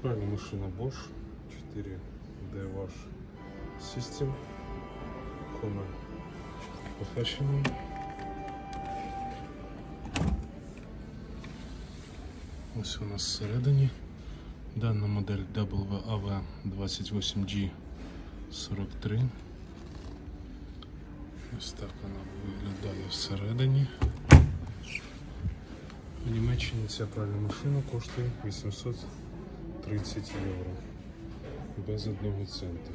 Пральная машина Bosch 4D Wash System Honor Professional. Ось у нас всередині. Дана модель WAV28G43. Ось так вона виглядає всередині. В Німеччині ця пральна машина коштує 830 євро. Без 1 цента.